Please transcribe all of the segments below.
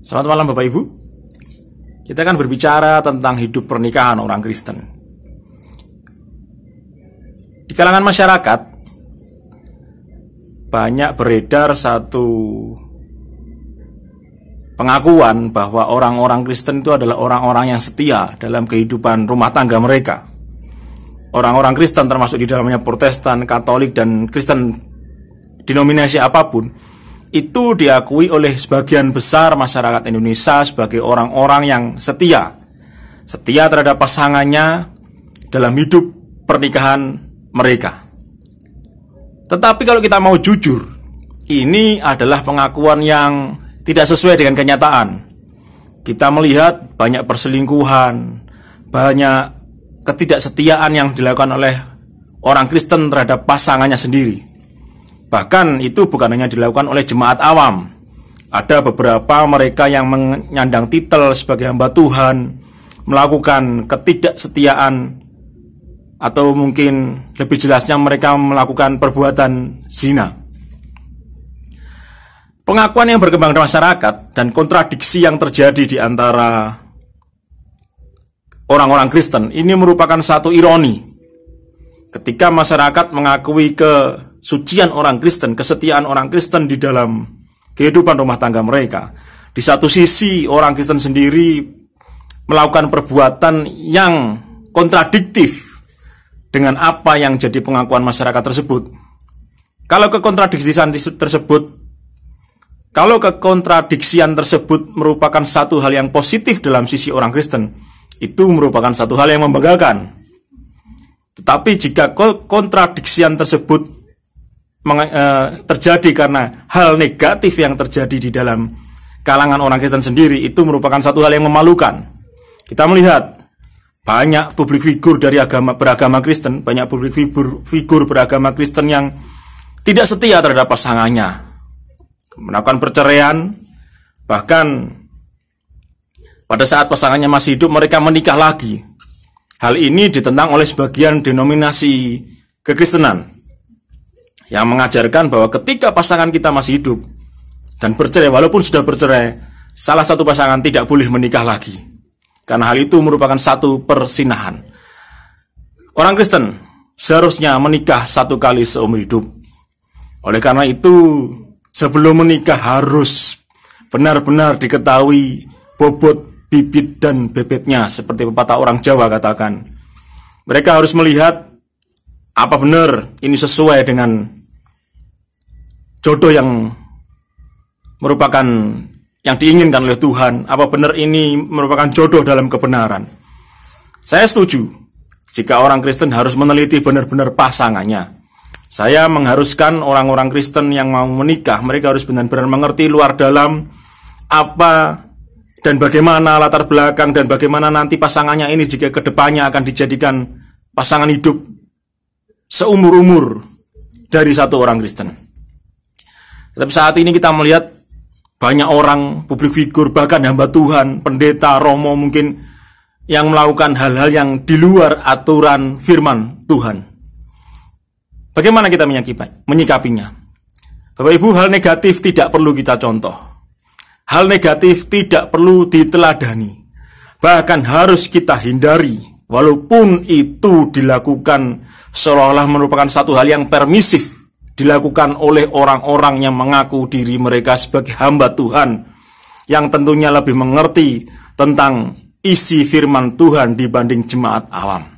Selamat malam Bapak Ibu. Kita akan berbicara tentang hidup pernikahan orang Kristen. Di kalangan masyarakat banyak beredar satu pengakuan bahwa orang-orang Kristen itu adalah orang-orang yang setia dalam kehidupan rumah tangga mereka. Orang-orang Kristen termasuk di dalamnya Protestan, Katolik, dan Kristen denominasi apapun, itu diakui oleh sebagian besar masyarakat Indonesia sebagai orang-orang yang setia terhadap pasangannya dalam hidup pernikahan mereka. Tetapi kalau kita mau jujur, ini adalah pengakuan yang tidak sesuai dengan kenyataan. Kita melihat banyak perselingkuhan, banyak ketidaksetiaan yang dilakukan oleh orang Kristen terhadap pasangannya sendiri. Bahkan itu bukan hanya dilakukan oleh jemaat awam. Ada beberapa mereka yang menyandang titel sebagai hamba Tuhan melakukan ketidaksetiaan, atau mungkin lebih jelasnya mereka melakukan perbuatan zina. Pengakuan yang berkembang di masyarakat dan kontradiksi yang terjadi di antara orang-orang Kristen ini merupakan satu ironi. Ketika masyarakat mengakui kesucian orang Kristen, kesetiaan orang Kristen di dalam kehidupan rumah tangga mereka, di satu sisi orang Kristen sendiri melakukan perbuatan yang kontradiktif dengan apa yang jadi pengakuan masyarakat tersebut. Kalau kekontradiksian tersebut merupakan satu hal yang positif dalam sisi orang Kristen, itu merupakan satu hal yang membanggakan. Tetapi jika kontradiksian tersebut terjadi karena hal negatif yang terjadi di dalam kalangan orang Kristen sendiri, itu merupakan satu hal yang memalukan. Kita melihat banyak publik figur dari beragama Kristen, banyak publik figur beragama Kristen yang tidak setia terhadap pasangannya, melakukan perceraian, bahkan pada saat pasangannya masih hidup mereka menikah lagi. Hal ini ditentang oleh sebagian denominasi kekristenan yang mengajarkan bahwa ketika pasangan kita masih hidup dan bercerai, walaupun sudah bercerai, salah satu pasangan tidak boleh menikah lagi, karena hal itu merupakan satu persinahan. Orang Kristen seharusnya menikah satu kali seumur hidup. Oleh karena itu, sebelum menikah harus benar-benar diketahui bobot bibit dan bebetnya, seperti pepatah orang Jawa katakan. Mereka harus melihat apa benar ini sesuai dengan jodoh yang merupakan yang diinginkan oleh Tuhan, apa benar ini merupakan jodoh dalam kebenaran. Saya setuju jika orang Kristen harus meneliti benar-benar pasangannya. Saya mengharuskan orang-orang Kristen yang mau menikah, mereka harus benar-benar mengerti luar dalam apa dan bagaimana latar belakang dan bagaimana nanti pasangannya ini jika kedepannya akan dijadikan pasangan hidup seumur-umur dari satu orang Kristen. Tapi saat ini kita melihat banyak orang, publik figur, bahkan hamba Tuhan, pendeta, romo mungkin, yang melakukan hal-hal yang di luar aturan firman Tuhan. Bagaimana kita menyikapinya? Bapak Ibu, hal negatif tidak perlu kita contoh. Hal negatif tidak perlu diteladani, bahkan harus kita hindari, walaupun itu dilakukan seolah-olah merupakan satu hal yang permisif, dilakukan oleh orang-orang yang mengaku diri mereka sebagai hamba Tuhan, yang tentunya lebih mengerti tentang isi firman Tuhan dibanding jemaat awam.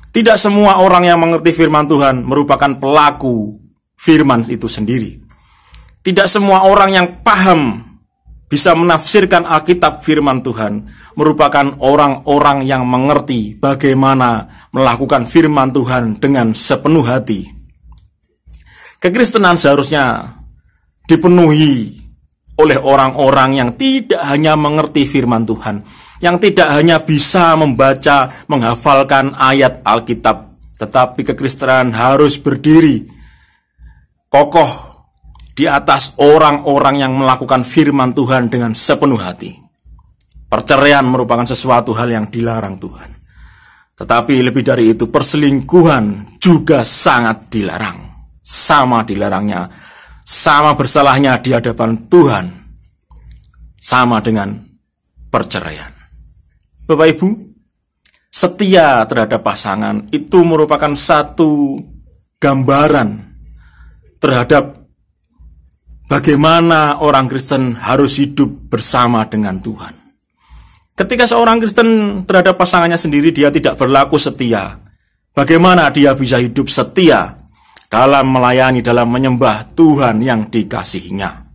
Tidak semua orang yang mengerti firman Tuhan merupakan pelaku firman itu sendiri. Tidak semua orang yang paham bisa menafsirkan Alkitab firman Tuhan merupakan orang-orang yang mengerti bagaimana melakukan firman Tuhan dengan sepenuh hati. Kekristenan seharusnya dipenuhi oleh orang-orang yang tidak hanya mengerti firman Tuhan, yang tidak hanya bisa membaca, menghafalkan ayat Alkitab, tetapi kekristenan harus berdiri kokoh di atas orang-orang yang melakukan firman Tuhan dengan sepenuh hati. Perceraian merupakan sesuatu hal yang dilarang Tuhan. Tetapi lebih dari itu, perselingkuhan juga sangat dilarang. Sama dilarangnya, sama bersalahnya di hadapan Tuhan. sama dengan perceraian. Bapak Ibu, setia terhadap pasangan itu merupakan satu gambaran terhadap bagaimana orang Kristen harus hidup bersama dengan Tuhan. Ketika seorang Kristen terhadap pasangannya sendiri dia tidak berlaku setia, bagaimana dia bisa hidup setia dalam melayani, dalam menyembah Tuhan yang dikasihinya?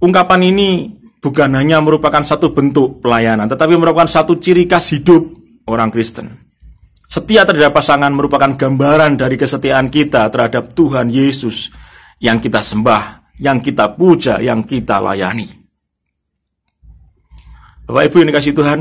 Ungkapan ini bukan hanya merupakan satu bentuk pelayanan, tetapi merupakan satu ciri khas hidup orang Kristen. Setia terhadap pasangan merupakan gambaran dari kesetiaan kita terhadap Tuhan Yesus yang kita sembah, yang kita puja, yang kita layani. Bapak Ibu yang dikasihi Tuhan,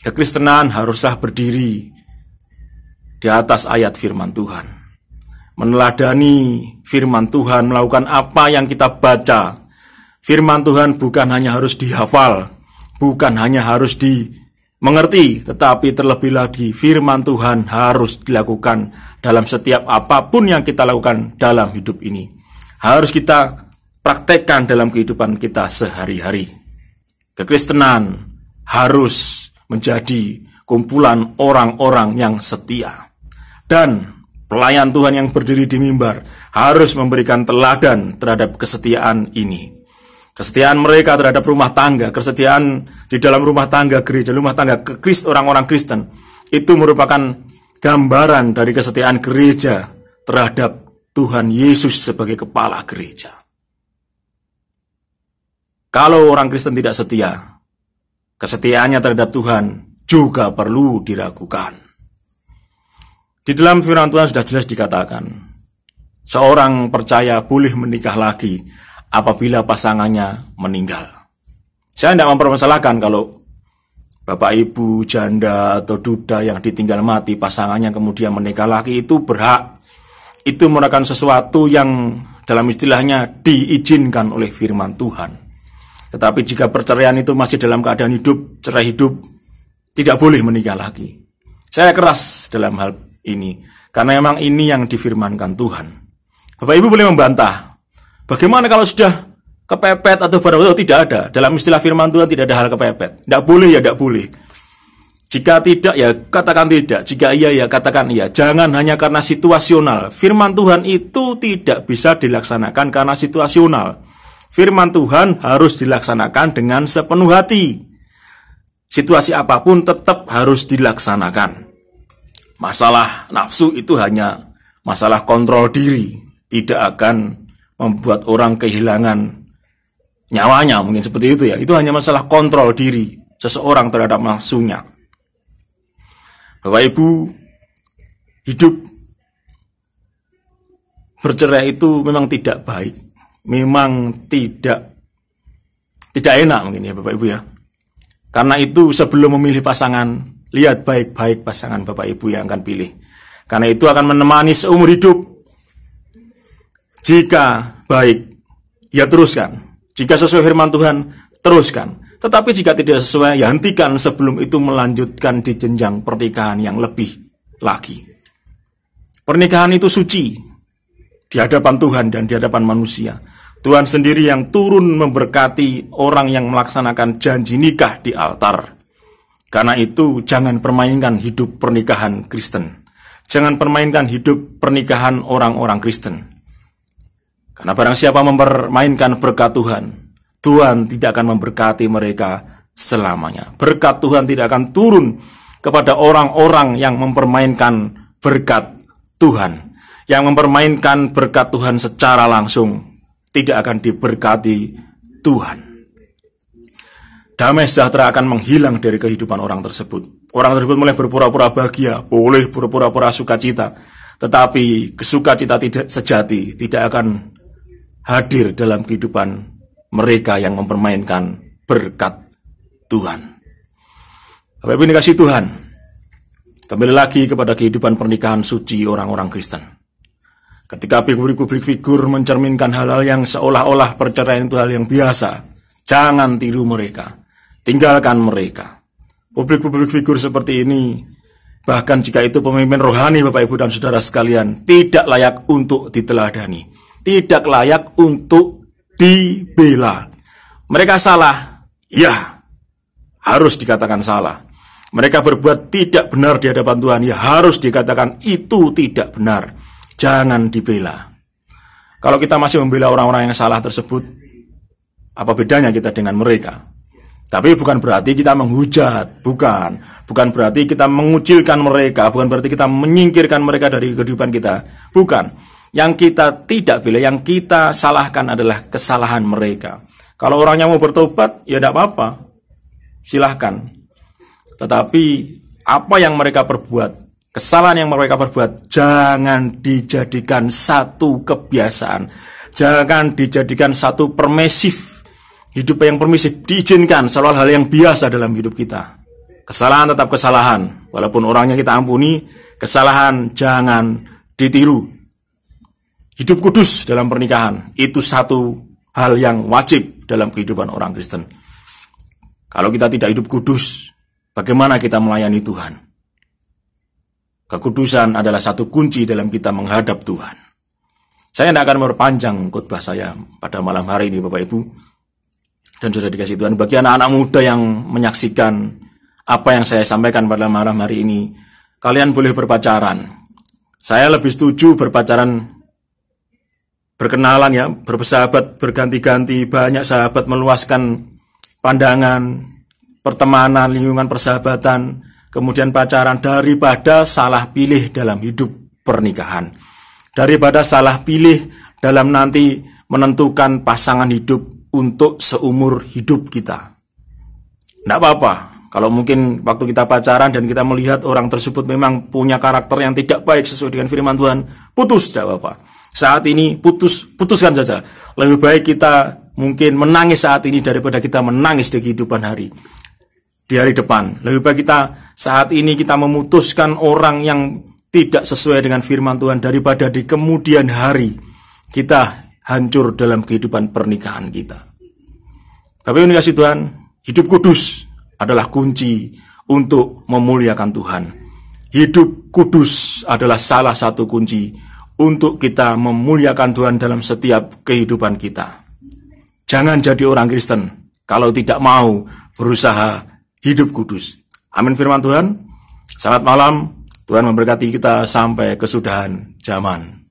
kekristenan haruslah berdiri di atas ayat firman Tuhan, meneladani firman Tuhan, melakukan apa yang kita baca. Firman Tuhan bukan hanya harus dihafal, bukan hanya harus dimengerti, tetapi terlebih lagi firman Tuhan harus dilakukan dalam setiap apapun yang kita lakukan dalam hidup ini. Harus kita praktekkan dalam kehidupan kita sehari-hari. Kekristenan harus menjadi kumpulan orang-orang yang setia. Dan pelayan Tuhan yang berdiri di mimbar harus memberikan teladan terhadap kesetiaan ini. Kesetiaan mereka terhadap rumah tangga, kesetiaan di dalam rumah tangga gereja, rumah tangga orang-orang Kristen, itu merupakan gambaran dari kesetiaan gereja terhadap Tuhan Yesus sebagai kepala gereja. Kalau orang Kristen tidak setia, kesetiaannya terhadap Tuhan juga perlu diragukan. Di dalam firman Tuhan sudah jelas dikatakan, seorang percaya boleh menikah lagi apabila pasangannya meninggal. Saya tidak mempermasalahkan kalau bapak ibu janda atau duda yang ditinggal mati pasangannya kemudian menikah lagi, itu berhak. Itu merupakan sesuatu yang dalam istilahnya diizinkan oleh firman Tuhan. Tetapi jika perceraian itu masih dalam keadaan hidup, cerai hidup, tidak boleh menikah lagi. Saya keras dalam hal ini, karena memang ini yang difirmankan Tuhan. Bapak Ibu boleh membantah, bagaimana kalau sudah kepepet atau barang-barang? Tidak ada. Dalam istilah firman Tuhan tidak ada hal kepepet. Tidak boleh ya tidak boleh. Jika tidak ya katakan tidak, jika iya ya katakan iya. Jangan hanya karena situasional. Firman Tuhan itu tidak bisa dilaksanakan karena situasional. Firman Tuhan harus dilaksanakan dengan sepenuh hati. Situasi apapun tetap harus dilaksanakan. Masalah nafsu itu hanya masalah kontrol diri, tidak akan membuat orang kehilangan nyawanya, mungkin seperti itu ya. Itu hanya masalah kontrol diri seseorang terhadap nafsunya. Bapak Ibu, hidup bercerai itu memang tidak baik, memang tidak enak mungkin ya Bapak Ibu ya. Karena itu sebelum memilih pasangan, lihat baik-baik pasangan Bapak Ibu yang akan pilih. Karena itu akan menemani seumur hidup. Jika baik, ya teruskan. Jika sesuai firman Tuhan, teruskan. Tetapi jika tidak sesuai, ya hentikan sebelum itu melanjutkan di jenjang pernikahan yang lebih lagi. Pernikahan itu suci di hadapan Tuhan dan di hadapan manusia. Tuhan sendiri yang turun memberkati orang yang melaksanakan janji nikah di altar. Karena itu jangan permainkan hidup pernikahan Kristen. Jangan permainkan hidup pernikahan orang-orang Kristen. Karena barang siapa mempermainkan berkat Tuhan, Tuhan tidak akan memberkati mereka selamanya. Berkat Tuhan tidak akan turun kepada orang-orang yang mempermainkan berkat Tuhan. Yang mempermainkan berkat Tuhan secara langsung tidak akan diberkati Tuhan. Damai sejahtera akan menghilang dari kehidupan orang tersebut. Orang tersebut mulai berpura-pura bahagia, boleh berpura-pura sukacita, tetapi sukacita tidak sejati tidak akan hadir dalam kehidupan mereka yang mempermainkan berkat Tuhan. Bapak Ibu dikasihi Tuhan, kembali lagi kepada kehidupan pernikahan suci orang-orang Kristen. Ketika publik figur mencerminkan hal-hal yang seolah-olah perceraian itu hal yang biasa, jangan tiru mereka, tinggalkan mereka. Publik figur seperti ini, bahkan jika itu pemimpin rohani Bapak Ibu dan Saudara sekalian, tidak layak untuk diteladani, tidak layak untuk dibela. Mereka salah, ya harus dikatakan salah. Mereka berbuat tidak benar di hadapan Tuhan, ya harus dikatakan itu tidak benar. Jangan dibela. Kalau kita masih membela orang-orang yang salah tersebut, apa bedanya kita dengan mereka? Tapi bukan berarti kita menghujat, bukan berarti kita mengucilkan mereka, bukan berarti kita menyingkirkan mereka dari kehidupan kita, bukan. Yang kita tidak bela, yang kita salahkan adalah kesalahan mereka. Kalau orangnya mau bertobat, ya tidak apa-apa, silahkan. Tetapi apa yang mereka perbuat, kesalahan yang mereka perbuat, jangan dijadikan satu kebiasaan, jangan dijadikan satu permisif. Hidup yang permisif diizinkan soal hal yang biasa dalam hidup kita. Kesalahan tetap kesalahan, walaupun orangnya kita ampuni, kesalahan jangan ditiru. Hidup kudus dalam pernikahan, itu satu hal yang wajib dalam kehidupan orang Kristen. Kalau kita tidak hidup kudus, bagaimana kita melayani Tuhan? Kekudusan adalah satu kunci dalam kita menghadap Tuhan. Saya tidak akan memperpanjang khotbah saya pada malam hari ini, Bapak Ibu. Dan sudah dikasih Tuhan, bagi anak-anak muda yang menyaksikan apa yang saya sampaikan pada malam hari ini, kalian boleh berpacaran. Saya lebih setuju berpacaran, berkenalan ya, bersahabat, berganti-ganti, banyak sahabat, meluaskan pandangan, pertemanan, lingkungan persahabatan, kemudian pacaran, daripada salah pilih dalam hidup pernikahan. Daripada salah pilih dalam nanti menentukan pasangan hidup untuk seumur hidup kita. Tidak apa-apa kalau mungkin waktu kita pacaran dan kita melihat orang tersebut memang punya karakter yang tidak baik sesuai dengan firman Tuhan, putus, tidak apa-apa. Saat ini putuskan saja. Lebih baik kita mungkin menangis saat ini daripada kita menangis di kehidupan di hari depan. Lebih baik kita saat ini kita memutuskan orang yang tidak sesuai dengan firman Tuhan daripada di kemudian hari kita hancur dalam kehidupan pernikahan kita. Tapi ini kasih Tuhan, hidup kudus adalah kunci untuk memuliakan Tuhan. Hidup kudus adalah salah satu kunci untuk kita memuliakan Tuhan dalam setiap kehidupan kita. Jangan jadi orang Kristen kalau tidak mau berusaha hidup kudus. Amin firman Tuhan. Selamat malam, Tuhan memberkati kita sampai kesudahan zaman.